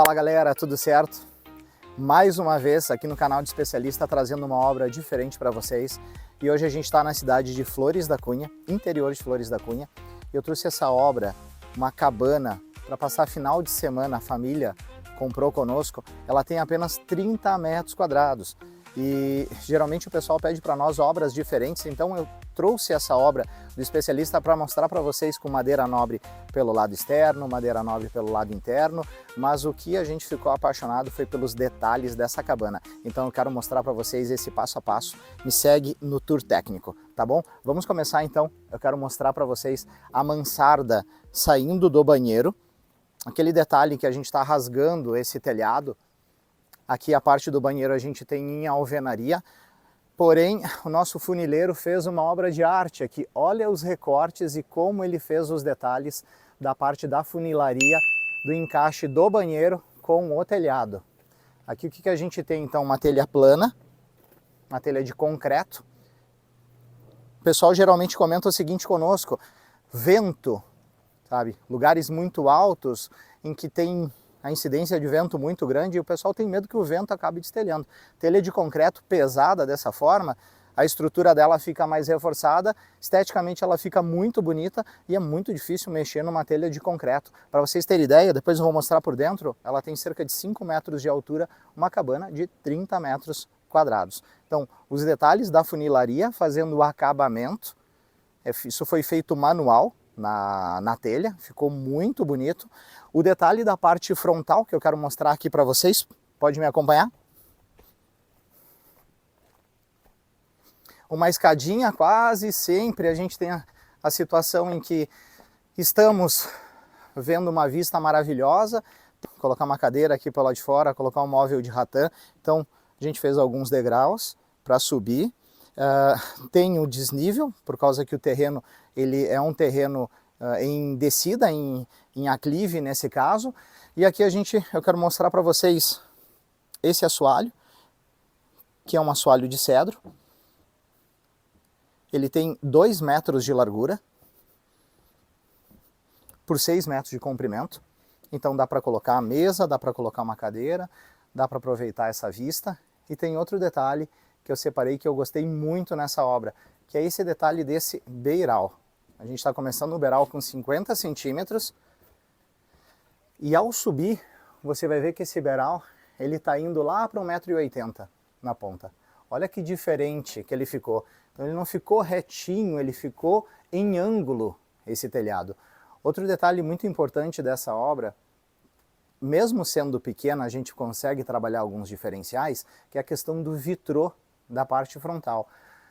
Fala galera, tudo certo? Mais uma vez aqui no canal de especialista trazendo uma obra diferente para vocês. E hoje a gente está na cidade de Flores da Cunha, interior de Flores da Cunha. Eu trouxe essa obra, uma cabana, para passar final de semana. A família comprou conosco. Ela tem apenas 30 metros quadrados. E geralmente o pessoal pede para nós obras diferentes, então eu trouxe essa obra do especialista para mostrar para vocês com madeira nobre pelo lado externo, madeira nobre pelo lado interno, mas o que a gente ficou apaixonado foi pelos detalhes dessa cabana. Então eu quero mostrar para vocês esse passo a passo. Me segue no tour técnico, tá bom? Vamos começar então. Eu quero mostrar para vocês a mansarda saindo do banheiro, aquele detalhe que a gente está rasgando esse telhado. Aqui a parte do banheiro a gente tem em alvenaria, porém o nosso funileiro fez uma obra de arte aqui. Olha os recortes e como ele fez os detalhes da parte da funilaria, do encaixe do banheiro com o telhado. Aqui o que a gente tem então? Uma telha plana, uma telha de concreto. O pessoal geralmente comenta o seguinte conosco: vento, sabe? Lugares muito altos em que tem a incidência de vento muito grande e o pessoal tem medo que o vento acabe destelhando. Telha de concreto pesada dessa forma, a estrutura dela fica mais reforçada, esteticamente ela fica muito bonita e é muito difícil mexer numa telha de concreto. Para vocês terem ideia, depois eu vou mostrar por dentro, ela tem cerca de 5 metros de altura, uma cabana de 30 metros quadrados. Então, os detalhes da funilaria fazendo o acabamento, isso foi feito manual na telha, ficou muito bonito. O detalhe da parte frontal que eu quero mostrar aqui para vocês, pode me acompanhar? Uma escadinha, quase sempre a gente tem a situação em que estamos vendo uma vista maravilhosa, colocar uma cadeira aqui pelo lado de fora, colocar um móvel de ratã, então a gente fez alguns degraus para subir. Tem o desnível, por causa que o terreno ele é um terreno em descida, em aclive nesse caso. E aqui eu quero mostrar para vocês esse assoalho, que é um assoalho de cedro. Ele tem 2 metros de largura por 6 metros de comprimento. Então dá para colocar a mesa, dá para colocar uma cadeira, dá para aproveitar essa vista. E tem outro detalhe que eu separei que eu gostei muito nessa obra, que é esse detalhe desse beiral. A gente está começando o beiral com 50 centímetros e ao subir você vai ver que esse beiral ele está indo lá para 1,80 m na ponta. Olha que diferente que ele ficou. Então ele não ficou retinho, ele ficou em ângulo esse telhado. Outro detalhe muito importante dessa obra, mesmo sendo pequena, a gente consegue trabalhar alguns diferenciais, que é a questão do vitrô da parte frontal.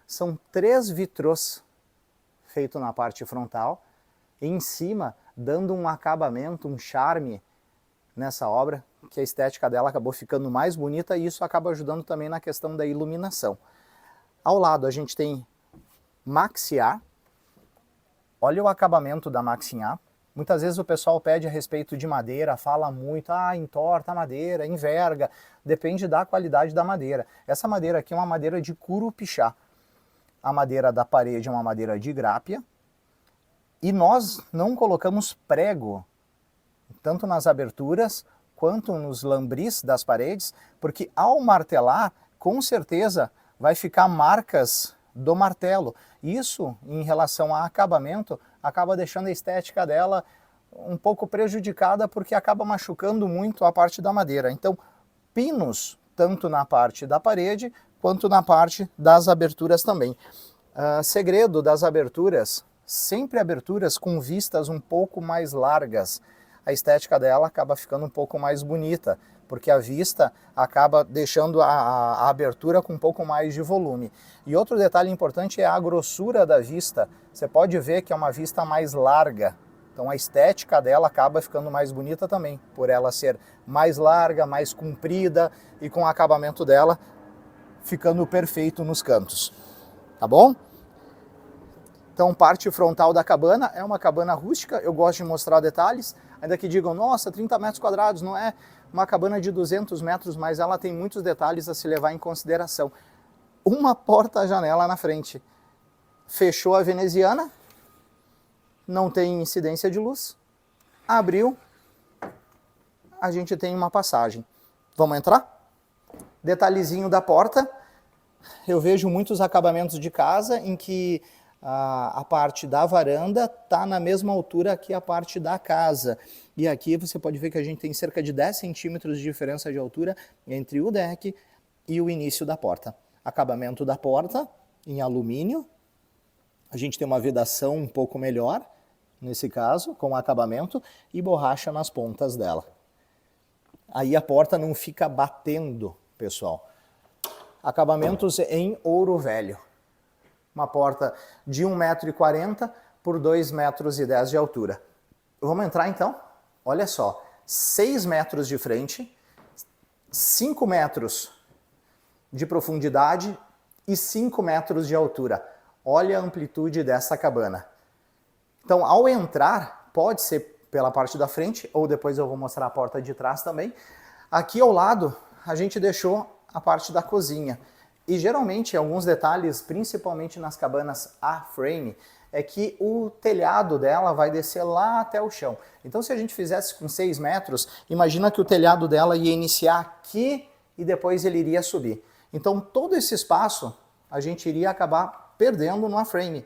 São 3 vitrôs feitos na parte frontal, em cima dando um acabamento, um charme nessa obra, que a estética dela acabou ficando mais bonita e isso acaba ajudando também na questão da iluminação. Ao lado a gente tem maxiar. Olha o acabamento da maxiar. Muitas vezes o pessoal pede a respeito de madeira, fala muito, entorta a madeira, enverga, depende da qualidade da madeira. Essa madeira aqui é uma madeira de curupixá. A madeira da parede é uma madeira de grápia. E nós não colocamos prego, tanto nas aberturas quanto nos lambris das paredes, porque ao martelar, com certeza vai ficar marcas do martelo. Isso, em relação a acabamento, acaba deixando a estética dela um pouco prejudicada porque acaba machucando muito a parte da madeira. Então, pinos, tanto na parte da parede quanto na parte das aberturas também. Segredo das aberturas, sempre aberturas com vistas um pouco mais largas. A estética dela acaba ficando um pouco mais bonita, porque a vista acaba deixando a abertura com um pouco mais de volume. E outro detalhe importante é a grossura da vista. Você pode ver que é uma vista mais larga, então a estética dela acaba ficando mais bonita também, por ela ser mais larga, mais comprida e com o acabamento dela ficando perfeito nos cantos. Tá bom? Então, parte frontal da cabana é uma cabana rústica, eu gosto de mostrar detalhes, ainda que digam, nossa, 30 metros quadrados, não é uma cabana de 200 metros, mas ela tem muitos detalhes a se levar em consideração. Uma porta-janela na frente, fechou a veneziana, não tem incidência de luz, abriu, a gente tem uma passagem. Vamos entrar? Detalhezinho da porta. Eu vejo muitos acabamentos de casa em que a parte da varanda está na mesma altura que a parte da casa. E aqui você pode ver que a gente tem cerca de 10 centímetros de diferença de altura entre o deck e o início da porta. Acabamento da porta em alumínio. A gente tem uma vedação um pouco melhor, nesse caso, com acabamento, e borracha nas pontas dela. Aí a porta não fica batendo, pessoal. Acabamentos em ouro velho. Uma porta de 1,40 m por 2,10 m de altura. Vamos entrar então? Olha só, 6 metros de frente, 5 metros de profundidade e 5 metros de altura. Olha a amplitude dessa cabana. Então, ao entrar, pode ser pela parte da frente, ou depois eu vou mostrar a porta de trás também. Aqui ao lado, a gente deixou a parte da cozinha. E geralmente, alguns detalhes, principalmente nas cabanas A-frame, é que o telhado dela vai descer lá até o chão. Então, se a gente fizesse com 6 metros, imagina que o telhado dela ia iniciar aqui e depois ele iria subir. Então, todo esse espaço a gente iria acabar perdendo no A-frame.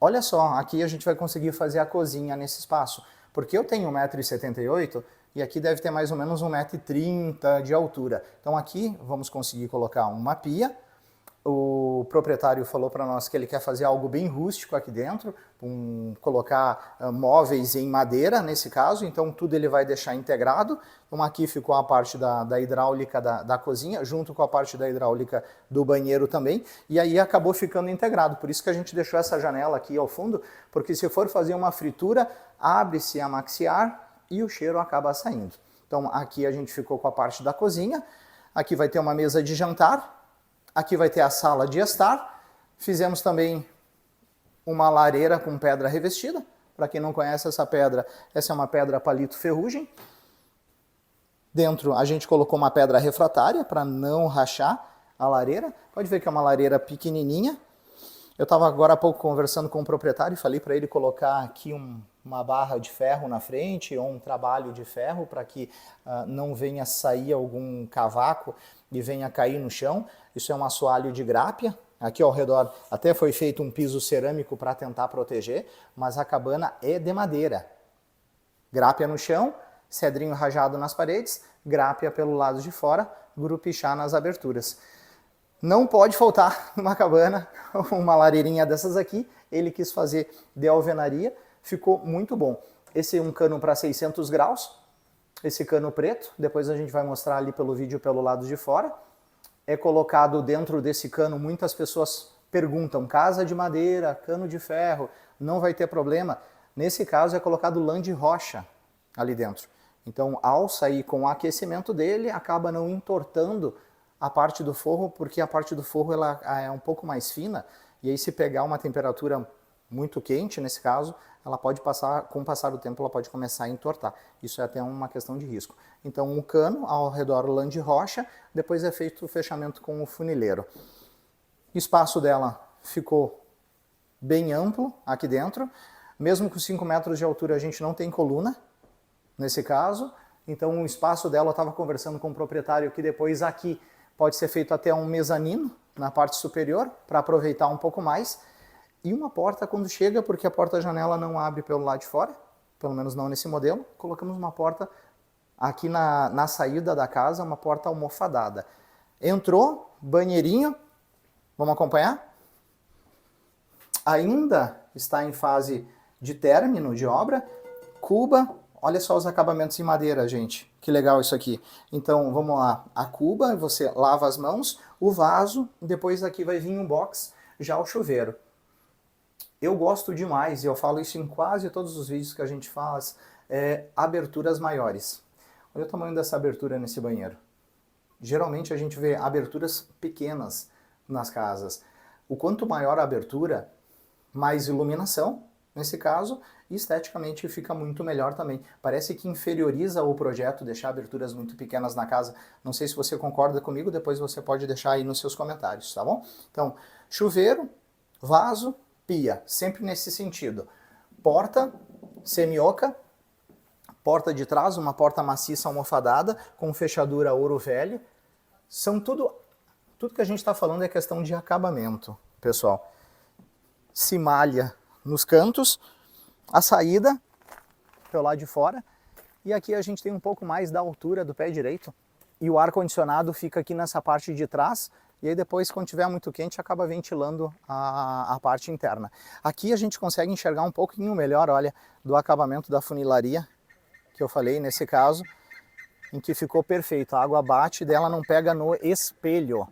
Olha só, aqui a gente vai conseguir fazer a cozinha nesse espaço, porque eu tenho 1,78 m e aqui deve ter mais ou menos 1,30 m de altura. Então aqui vamos conseguir colocar uma pia. O proprietário falou para nós que ele quer fazer algo bem rústico aqui dentro, colocar móveis em madeira nesse caso, então tudo ele vai deixar integrado. Então aqui ficou a parte da hidráulica da cozinha, junto com a parte da hidráulica do banheiro também, e aí acabou ficando integrado. Por isso que a gente deixou essa janela aqui ao fundo, porque se for fazer uma fritura, abre-se a maxiar e o cheiro acaba saindo. Então aqui a gente ficou com a parte da cozinha, aqui vai ter uma mesa de jantar, aqui vai ter a sala de estar. Fizemos também uma lareira com pedra revestida. Para quem não conhece essa pedra, essa é uma pedra palito ferrugem. Dentro a gente colocou uma pedra refratária para não rachar a lareira. Pode ver que é uma lareira pequenininha. Eu estava agora há pouco conversando com o proprietário e falei para ele colocar aqui uma barra de ferro na frente ou um trabalho de ferro para que não venha sair algum cavaco e venha cair no chão. Isso é um assoalho de grápia. Aqui ao redor até foi feito um piso cerâmico para tentar proteger, mas a cabana é de madeira. Grápia no chão, cedrinho rajado nas paredes, grápia pelo lado de fora, grupichá nas aberturas. Não pode faltar numa cabana uma lareirinha dessas aqui. Ele quis fazer de alvenaria, ficou muito bom. Esse é um cano para 600 graus, esse cano preto, depois a gente vai mostrar ali pelo vídeo pelo lado de fora. É colocado dentro desse cano, muitas pessoas perguntam, casa de madeira, cano de ferro, não vai ter problema. Nesse caso é colocado lã de rocha ali dentro. Então ao sair com o aquecimento dele, acaba não entortando a parte do forro, porque a parte do forro ela é um pouco mais fina, e aí se pegar uma temperatura muito quente, nesse caso, ela pode passar, com o passar do tempo, ela pode começar a entortar. Isso é até uma questão de risco. Então um cano, ao redor lã de rocha, depois é feito o fechamento com o funileiro. O espaço dela ficou bem amplo aqui dentro, mesmo com 5 metros de altura a gente não tem coluna, nesse caso, então o espaço dela, eu estava conversando com o proprietário que depois aqui pode ser feito até um mezanino na parte superior, para aproveitar um pouco mais. E uma porta quando chega, porque a porta-janela não abre pelo lado de fora, pelo menos não nesse modelo, colocamos uma porta aqui na saída da casa, uma porta almofadada. Entrou, banheirinho, vamos acompanhar? Ainda está em fase de término de obra, cuba. Olha só os acabamentos em madeira, gente. Que legal isso aqui. Então, vamos lá. A cuba, você lava as mãos, o vaso, depois aqui vai vir um box, já o chuveiro. Eu gosto demais, e eu falo isso em quase todos os vídeos que a gente faz, aberturas maiores. Olha o tamanho dessa abertura nesse banheiro. Geralmente a gente vê aberturas pequenas nas casas. O quanto maior a abertura, mais iluminação, nesse caso, e esteticamente fica muito melhor também. Parece que inferioriza o projeto deixar aberturas muito pequenas na casa. Não sei se você concorda comigo, depois você pode deixar aí nos seus comentários, tá bom? Então, chuveiro, vaso, pia, sempre nesse sentido. Porta, semioca, Porta de trás, uma porta maciça almofadada, com fechadura ouro velho. São tudo que a gente está falando é questão de acabamento, pessoal. Se malha nos cantos, a saída pelo lado de fora, e aqui a gente tem um pouco mais da altura do pé direito, e o ar-condicionado fica aqui nessa parte de trás, e aí depois, quando tiver muito quente, acaba ventilando a parte interna. Aqui a gente consegue enxergar um pouquinho melhor, olha, do acabamento da funilaria, que eu falei nesse caso, em que ficou perfeito. A água bate dela, não pega no espelho.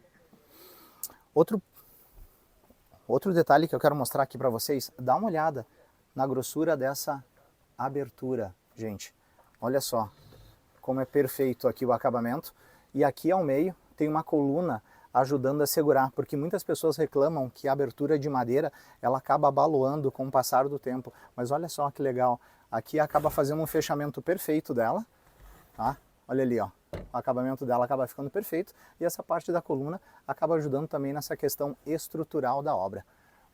Outro detalhe que eu quero mostrar aqui para vocês, dá uma olhada na grossura dessa abertura, gente. Olha só como é perfeito aqui o acabamento. E aqui ao meio tem uma coluna ajudando a segurar, porque muitas pessoas reclamam que a abertura de madeira ela acaba abaloando com o passar do tempo. Mas olha só que legal, aqui acaba fazendo um fechamento perfeito dela, tá? Olha ali, ó. O acabamento dela acaba ficando perfeito e essa parte da coluna acaba ajudando também nessa questão estrutural da obra.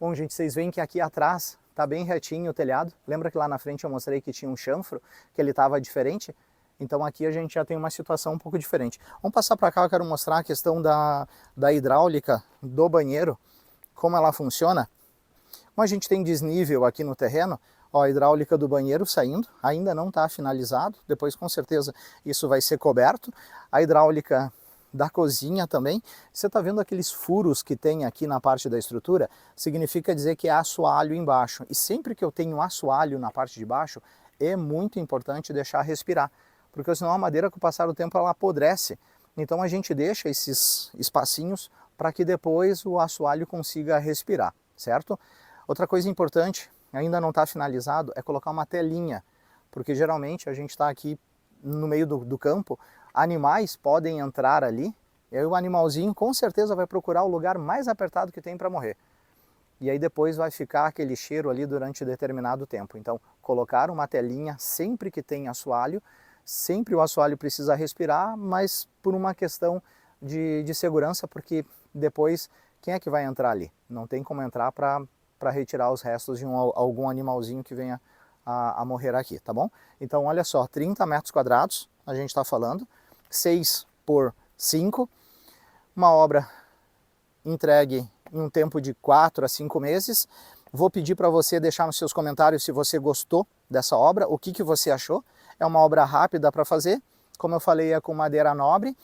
Bom, gente, vocês veem que aqui atrás está bem retinho o telhado. Lembra que lá na frente eu mostrei que tinha um chanfro, que ele estava diferente? Então aqui a gente já tem uma situação um pouco diferente. Vamos passar para cá, eu quero mostrar a questão da hidráulica do banheiro, como ela funciona. Como a gente tem desnível aqui no terreno, ó, a hidráulica do banheiro saindo, ainda não está finalizado, depois com certeza isso vai ser coberto. A hidráulica da cozinha também, você está vendo aqueles furos que tem aqui na parte da estrutura, significa dizer que é assoalho embaixo. E sempre que eu tenho assoalho na parte de baixo, é muito importante deixar respirar, porque senão a madeira com o passar do tempo ela apodrece. Então a gente deixa esses espacinhos para que depois o assoalho consiga respirar, certo? Outra coisa importante, ainda não está finalizado, é colocar uma telinha, porque geralmente a gente está aqui no meio do campo, animais podem entrar ali, e aí o animalzinho com certeza vai procurar o lugar mais apertado que tem para morrer. E aí depois vai ficar aquele cheiro ali durante determinado tempo. Então, colocar uma telinha sempre que tem assoalho, sempre o assoalho precisa respirar, mas por uma questão de segurança, porque depois quem é que vai entrar ali? Não tem como entrar para retirar os restos de algum animalzinho que venha a morrer aqui, tá bom? Então, olha só, 30 metros quadrados, a gente está falando, 6 por 5, uma obra entregue em um tempo de 4 a 5 meses. Vou pedir para você deixar nos seus comentários se você gostou dessa obra, o que você achou. É uma obra rápida para fazer, como eu falei, é com madeira nobre.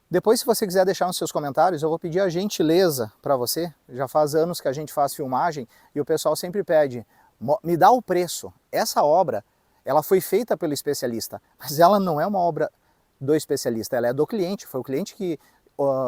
Depois, se você quiser deixar nos seus comentários, eu vou pedir a gentileza para você. Já faz anos que a gente faz filmagem e o pessoal sempre pede, me dá o preço. Essa obra, ela foi feita pelo especialista, mas ela não é uma obra do especialista, ela é do cliente. Foi o cliente que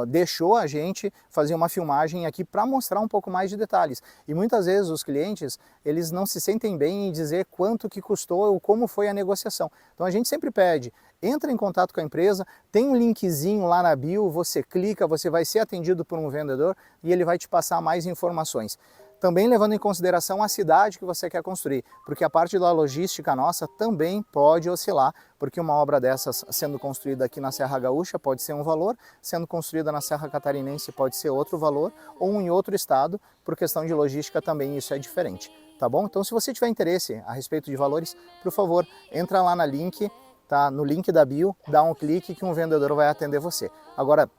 deixou a gente fazer uma filmagem aqui para mostrar um pouco mais de detalhes. E muitas vezes os clientes, eles não se sentem bem em dizer quanto que custou ou como foi a negociação. Então a gente sempre pede, entra em contato com a empresa, tem um linkzinho lá na bio, você clica, você vai ser atendido por um vendedor e ele vai te passar mais informações. Também levando em consideração a cidade que você quer construir, porque a parte da logística nossa também pode oscilar, porque uma obra dessas sendo construída aqui na Serra Gaúcha pode ser um valor, sendo construída na Serra Catarinense pode ser outro valor, ou em outro estado, por questão de logística também isso é diferente, tá bom? Então se você tiver interesse a respeito de valores, por favor, entra lá na link, tá? No link da bio, dá um clique que um vendedor vai atender você. Agora,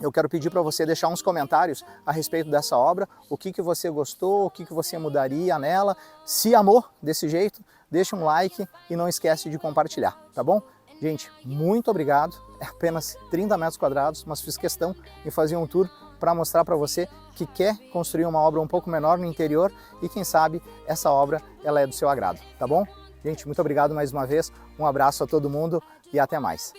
eu quero pedir para você deixar uns comentários a respeito dessa obra, o que você gostou, o que você mudaria nela. Se amou desse jeito, deixa um like e não esquece de compartilhar, tá bom? Gente, muito obrigado. É apenas 30 metros quadrados, mas fiz questão de fazer um tour para mostrar para você que quer construir uma obra um pouco menor no interior e quem sabe essa obra ela é do seu agrado, tá bom? Gente, muito obrigado mais uma vez, um abraço a todo mundo e até mais.